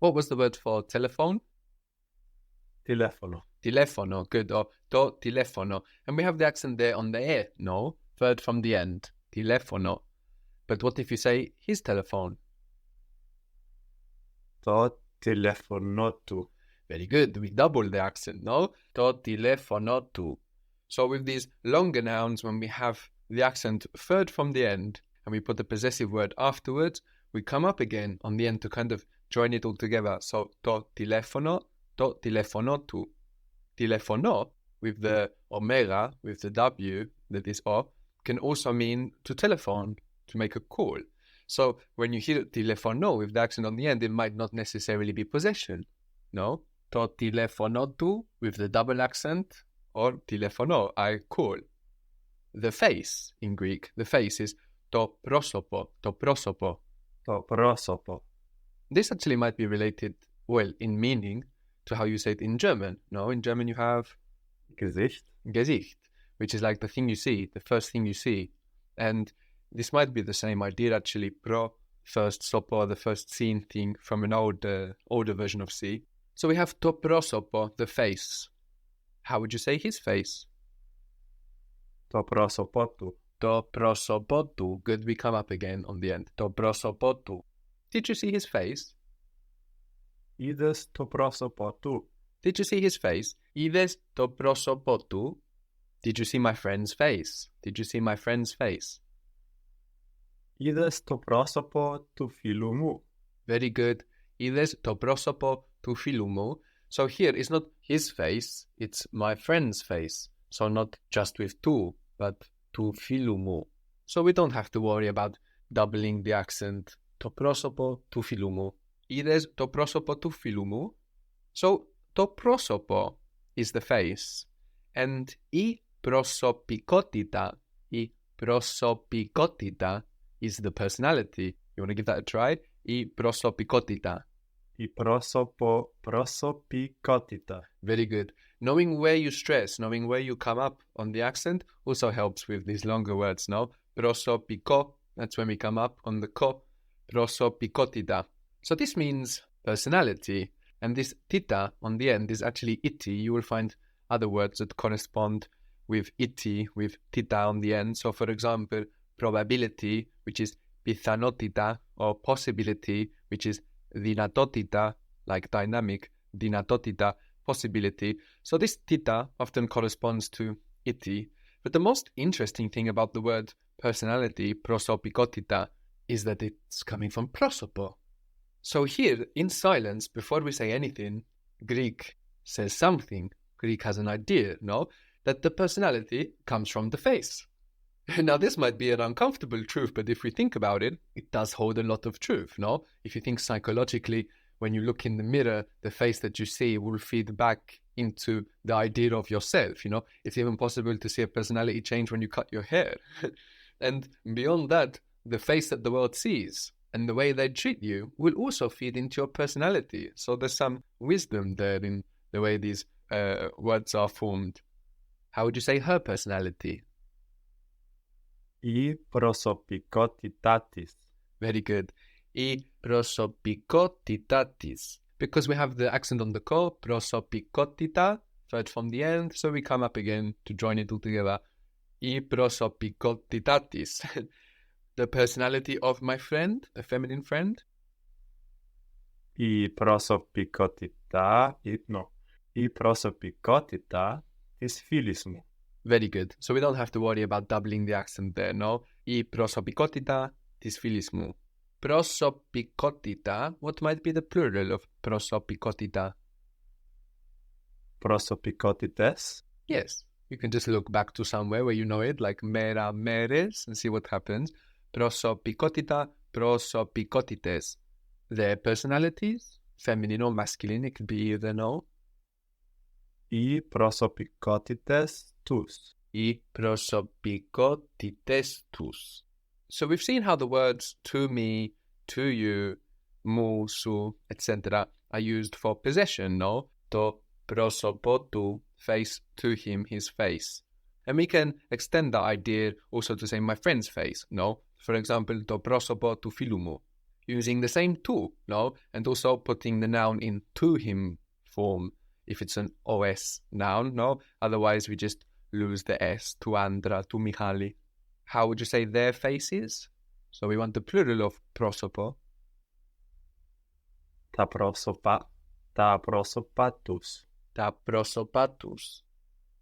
What was the word for telephone? Telefono. Telefono, good. Or to telefono. And we have the accent there on the e, no? Third from the end. Telefono. But what if you say his telephone? To telefonotu. Very good. We double the accent, no? To telefonotu. So with these longer nouns, when we have the accent third from the end and we put the possessive word afterwards, we come up again on the end to kind of join it all together. So to telefono, to telefonotu. Telefono with the omega, with the W, that is O, can also mean to telephone, to make a call. So when you hear telefono with the accent on the end, it might not necessarily be possession. No? To telefonotu with the double accent, or telefono, I call. The face in Greek, the face is to prosopo, to prosopo. To prosopo. This actually might be related, well, in meaning, to how you say it in German. No, in German you have Gesicht. Gesicht, which is like the thing you see, the first thing you see. And this might be the same idea actually, pro, first sopo, the first seen thing from an older version of see. So we have to prosopo, the face. How would you say his face? To prosopotu. To prosopotu. Good, we come up again on the end. To prosopotu. Did you see his face? Ides to prosopotu. Did you see his face? Ides to prosopotu. Did you see my friend's face? Did you see my friend's face? Ides to prosopo tu filumu. Very good. Ides to prosopo tu filumu. So here it's not his face, it's my friend's face. So not just with tu, but tu filumu. So we don't have to worry about doubling the accent. To prosopo tu filumu. Ides to prosopo tu filumu. So to prosopo is the face, and I prosopikotita is the personality. You want to give that a try? I prosopikotita. I prosopo prosopikotita. Very good. Knowing where you stress, knowing where you come up on the accent also helps with these longer words, no? Prosopiko, that's when we come up on the ko. Prosopikotita. So this means personality. And this tita on the end is actually iti. You will find other words that correspond with iti, with tita on the end. So for example, probability, which is pithanotita, or possibility, which is dinatotita, like dynamic, dinatotita, possibility. So this tita often corresponds to iti. But the most interesting thing about the word personality, prosopikotita, is that it's coming from prosopo. So here, in silence, before we say anything, Greek says something. Greek has an idea, no? That the personality comes from the face. Now, this might be an uncomfortable truth, but if we think about it, it does hold a lot of truth, no? If you think psychologically, when you look in the mirror, the face that you see will feed back into the idea of yourself, you know? It's even possible to see a personality change when you cut your hair. And beyond that, the face that the world sees and the way they treat you will also feed into your personality. So there's some wisdom there in the way these words are formed. How would you say her personality? I prosopikotitatis. Very good. I prosopikotitatis. Because we have the accent on the ko, prosopikotita, third from the end, so we come up again to join it all together. I prosopikotitatis. The personality of my friend, a feminine friend. I prosopikotita is filismu. Very good. So we don't have to worry about doubling the accent there, no? I prosopikotita is filismu. Prosopikotita, what might be the plural of prosopikotita? Prosopikotites? Yes. You can just look back to somewhere where you know it, like mera meres, and see what happens. Prosopikotita, prosopikotites. Their personalities, feminine or masculine, it could be either, no? I prosopikotites tus. I prosopikotites tus. So we've seen how the words to me, to you, mu, su, etc. are used for possession, no? To prosopotu, face to him, his face. And we can extend that idea also to say my friend's face, no? For example, to prosopo tu filumu. using the same tu, no? And also putting the noun in to him form if it's an OS noun, no? Otherwise, we just lose the S, tu Andra, tu Michali. How would you say their faces? So we want the plural of prosopo. Ta prosopatus. Ta prosopatus.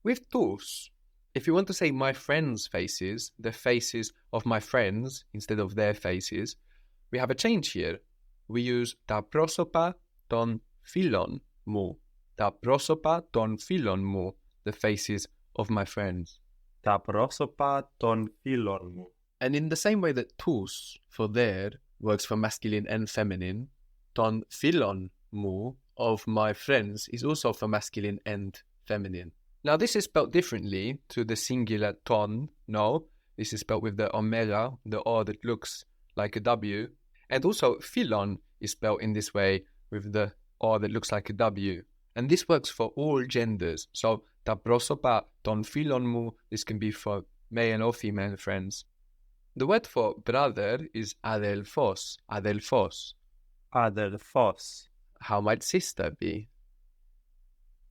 With tus, if you want to say my friends' faces, the faces of my friends, instead of their faces, we have a change here. We use ta prosopa ton philon mu. Ta prosopa ton philon mu, the faces of my friends. Ta prosopa ton philon mu. And in the same way that tus, for their, works for masculine and feminine, ton philon mu, of my friends, is also for masculine and feminine. Now this is spelled differently to the singular ton, no? This is spelled with the omega, the O that looks like a W. And also philon is spelled in this way with the O that looks like a W. And this works for all genders. So ta prosopa ton philon mu, this can be for male or female friends. The word for brother is adelphos, adelphos. Adelphos. How might sister be?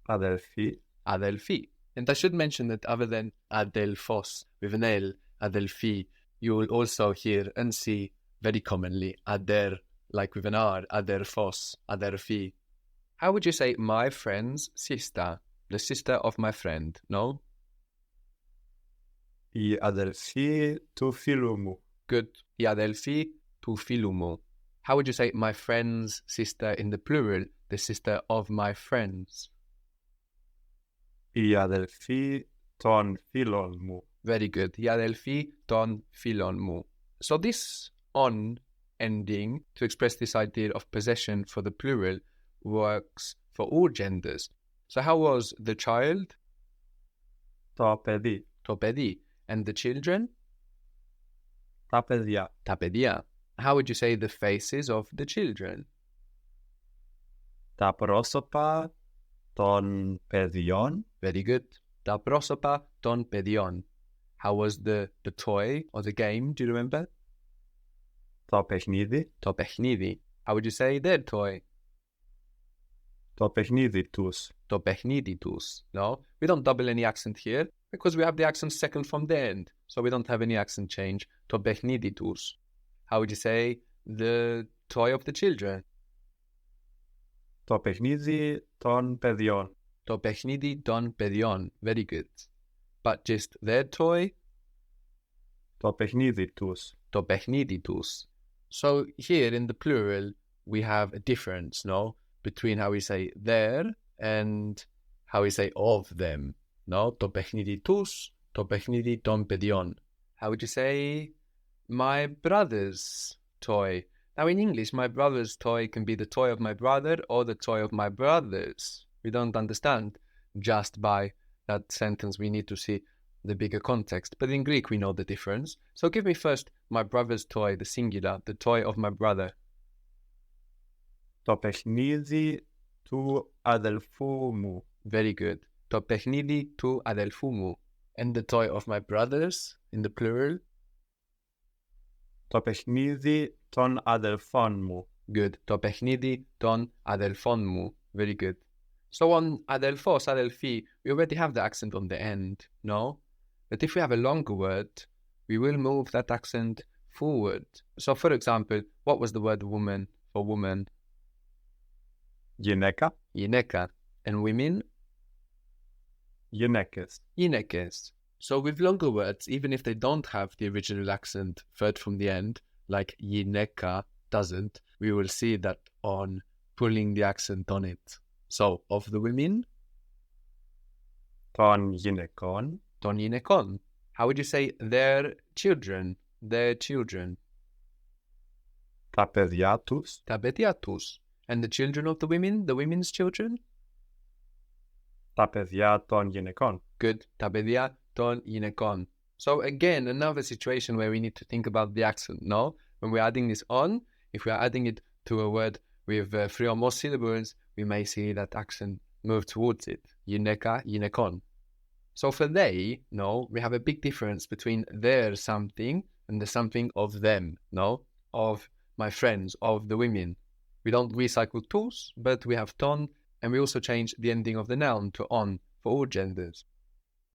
Adelphi. Adelphi. And I should mention that other than adelphos with an L, adelphi, you will also hear and see very commonly ader, like with an R, adelphos, adelphi. How would you say my friend's sister, the sister of my friend, no? I adelphi tu philumu. Good. I adelphi tu philumu. How would you say my friend's sister in the plural, the sister of my friends? I adelphi ton philon mu. Very good. I adelphi ton philon mu. So this on ending to express this idea of possession for the plural works for all genders. So how was the child? To pedi. To pedi. And the children? Ta pedia. Ta pedia. How would you say the faces of the children? Ta prosopa ton pedion. Very good. Ta prosopa ton pedion. How was the toy or the game? Do you remember? To pechnidi. To pechnidi. How would you say their toy? To pechniditus. To pechniditus. No, we don't double any accent here because we have the accent second from the end. So we don't have any accent change. To pechniditus. How would you say the toy of the children? To pechnidi ton pedion. To pechnidi ton pedion. Very good. But just their toy? To pechniditus. To pechniditus. So here in the plural, we have a difference, no? Between how we say their and how we say of them. No? To pechniditus, to pechnidi ton pedion. How would you say my brother's toy? Now in English, my brother's toy can be the toy of my brother or the toy of my brothers. We don't understand just by that sentence. We need to see the bigger context. But in Greek, we know the difference. So give me first my brother's toy, the singular, the toy of my brother. To pechnidi tu adelphu mu. Very good. To pechnidi tu adelphu mu. And the toy of my brothers, in the plural? To pechnidi ton adelphon mu. Good. To pechnidi ton adelphon mu. Very good. So on adelphos, adelphi, we already have the accent on the end, no? But if we have a longer word, we will move that accent forward. So for example, what was the word woman for woman? Γυναίκα. Γυναίκα. And women? Γυναίκες. Γυναίκες. So with longer words, even if they don't have the original accent third from the end, like γυναίκα doesn't, we will see that on pulling the accent on it. So, of the women? Των γυναικών. Των γυναικών. How would you say their children? Their children. Τα παιδιά τους. Τα παιδιά τους. And the children of the women? The women's children? Τα παιδιά των γυναικών. Good. Τα παιδιά των γυναικών. So again, another situation where we need to think about the accent, no? When we're adding this on, if we are adding it to a word with 3 or more syllables, we may see that accent move towards it. Γυναίκα, γυναικών. So for they, no, we have a big difference between their something and the something of them, no? Of my friends, of the women. We don't recycle tous, but we have ton, and we also change the ending of the noun to on for all genders.